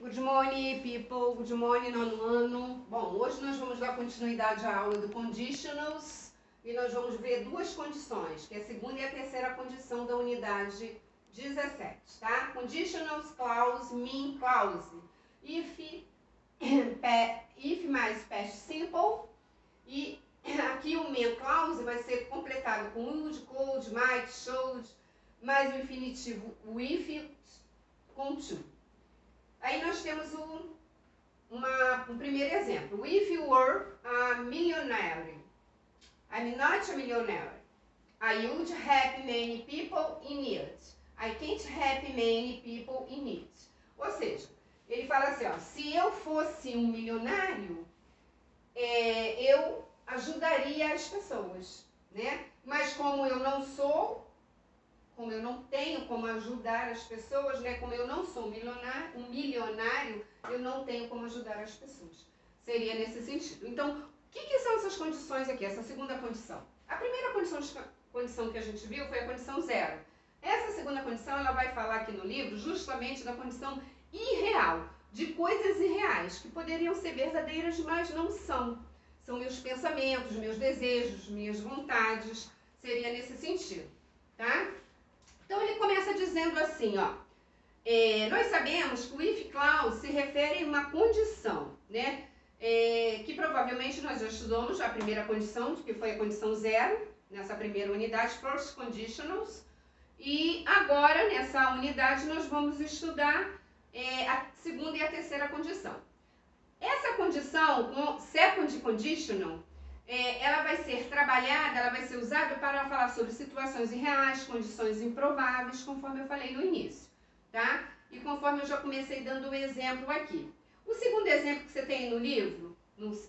Good morning, people. Good morning, nono ano. Bom, hoje nós vamos dar continuidade à aula do conditionals e nós vamos ver duas condições, que é a segunda e a terceira condição da unidade 17, tá? Conditionals clause, mean clause. If mais past simple e aqui o mean clause vai ser completado com would, could, might, should, mais o infinitivo with com to. Aí nós temos um primeiro exemplo. If you were a millionaire, I'm not a millionaire. I would help many people in need. I can't help many people in need. Ou seja, ele fala assim, ó, se eu fosse um milionário, eu ajudaria as pessoas, né? Mas como eu não sou, como eu não tenho como ajudar as pessoas, né? Como eu não sou um milionário, eu não tenho como ajudar as pessoas. Seria nesse sentido. Então, o que são essas condições aqui? Essa segunda condição. A primeira condição que a gente viu foi a condição zero. Essa segunda condição, ela vai falar aqui no livro justamente da condição irreal, de coisas irreais, que poderiam ser verdadeiras, mas não são. São meus pensamentos, meus desejos, minhas vontades, seria nesse sentido, tá? Então, ele começa dizendo assim, ó, nós sabemos que o if clause se refere a uma condição, né, que provavelmente nós já estudamos a primeira condição, que foi a condição zero, nessa primeira unidade, first conditionals, e agora, nessa unidade, nós vamos estudar a segunda e a terceira condição. Essa condição, second conditional, ela vai ser trabalhada, ela vai ser usada para falar sobre situações irreais, condições improváveis, conforme eu falei no início, tá? E conforme eu já comecei dando o exemplo aqui. O segundo exemplo que você tem no livro,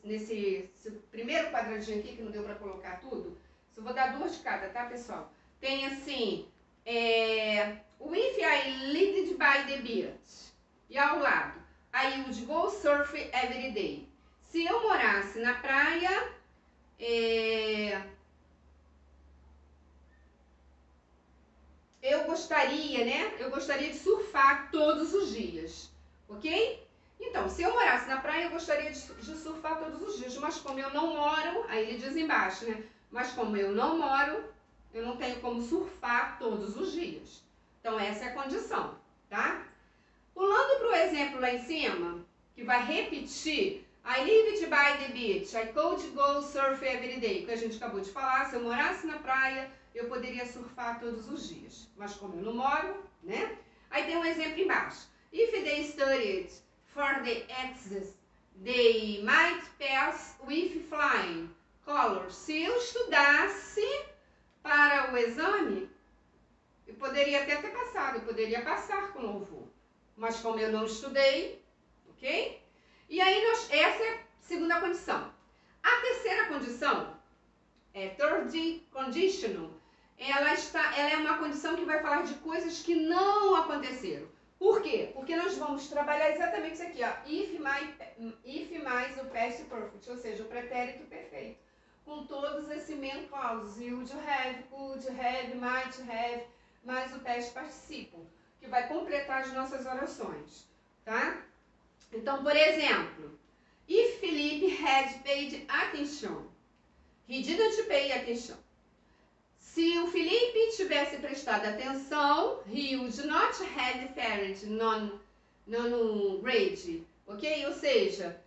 nesse primeiro quadradinho aqui, que não deu para colocar tudo, eu vou dar duas de cada, tá, pessoal? Tem assim, if I lived by the beach, e ao lado, I would go surf every day. Se eu morasse na praia, eu gostaria, né? Eu gostaria de surfar todos os dias, ok? Então, se eu morasse na praia, eu gostaria de surfar todos os dias, mas como eu não moro, aí ele diz embaixo, né? Mas como eu não moro, eu não tenho como surfar todos os dias. Então, essa é a condição, tá? Pulando para o exemplo lá em cima, que vai repetir, I lived by the beach, I could go surf every day, que a gente acabou de falar, se eu morasse na praia, eu poderia surfar todos os dias. Mas como eu não moro, né? Aí tem um exemplo embaixo. If they studied for the exams, they might pass with flying colors. Se eu estudasse para o exame, eu poderia até ter passado, eu poderia passar com louvor. Mas como eu não estudei, ok? E aí, essa é a segunda condição. A terceira condição, third conditional, ela é uma condição que vai falar de coisas que não aconteceram. Por quê? Porque nós vamos trabalhar exatamente isso aqui, ó, if mais o past perfect, ou seja, o pretérito perfeito, com todos esses main clauses, would have, could have, might have, mais o past participle, que vai completar as nossas orações, tá? Então, por exemplo, if Philip had paid attention, he didn't pay attention. Se o Felipe tivesse prestado atenção, he would not have failed non-grade, ok? Ou seja,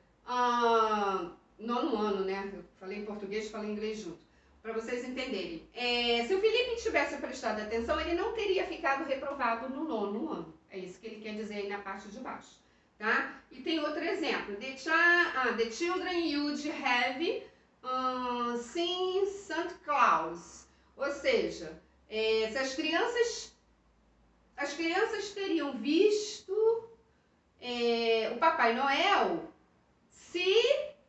nono ano, né? Eu falei em português e falei em inglês junto, para vocês entenderem. Se o Felipe tivesse prestado atenção, ele não teria ficado reprovado no nono ano. É isso que ele quer dizer aí na parte de baixo. Tá? E tem outro exemplo. The children would have seen Santa Claus. Ou seja, se as crianças teriam visto o Papai Noel se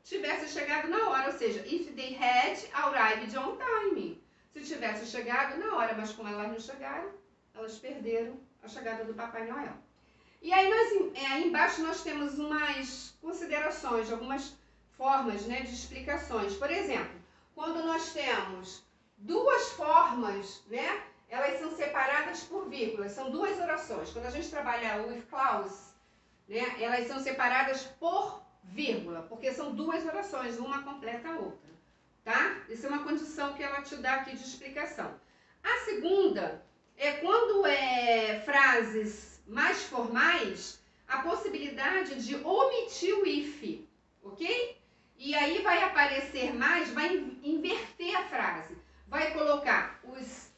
tivesse chegado na hora. Ou seja, if they had arrived on time. Se tivesse chegado na hora, mas como elas não chegaram, elas perderam a chegada do Papai Noel. E aí, aí embaixo nós temos umas considerações, algumas formas, né, de explicações. Por exemplo, quando nós temos duas formas, né, elas são separadas por vírgulas, são duas orações. Quando a gente trabalha o with clause, né? Elas são separadas por vírgula, porque são duas orações, uma completa a outra, tá? Isso é uma condição que ela te dá aqui de explicação. A segunda é quando é frases mais formais, a possibilidade de omitir o if, ok? E aí vai aparecer mais, vai inverter a frase, vai colocar os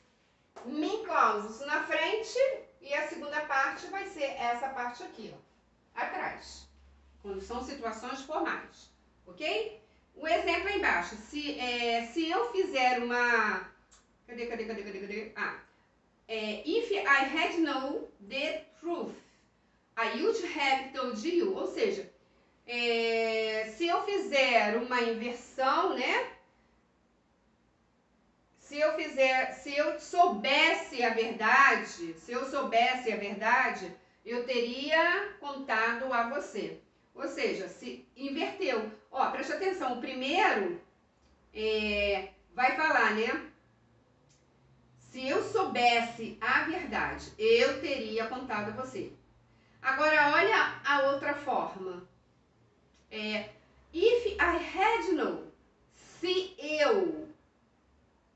main clauses na frente e a segunda parte vai ser essa parte aqui, ó, atrás, quando são situações formais, ok? O exemplo aí embaixo, se eu fizer uma... Cadê? If I had known the truth, I would have told you. Ou seja, se eu fizer uma inversão, né? Se eu soubesse a verdade, eu teria contado a você. Ou seja, se inverteu. Ó, presta atenção, o primeiro vai falar, né? Se eu soubesse a verdade, eu teria contado a você. Agora, olha a outra forma. If I had known, se eu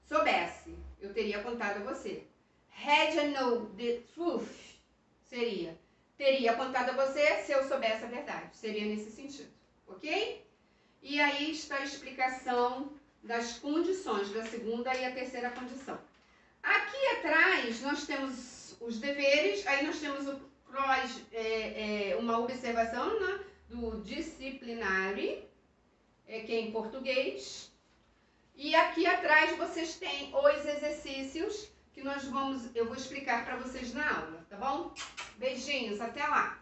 soubesse, eu teria contado a você. Had known the truth, seria, teria contado a você se eu soubesse a verdade. Seria nesse sentido, ok? E aí está a explicação das condições da segunda e a terceira condição. Aqui atrás nós temos os deveres, aí nós temos o cross, uma observação, né, do disciplinary, que é em português. E aqui atrás vocês têm os exercícios que eu vou explicar para vocês na aula, tá bom? Beijinhos, até lá!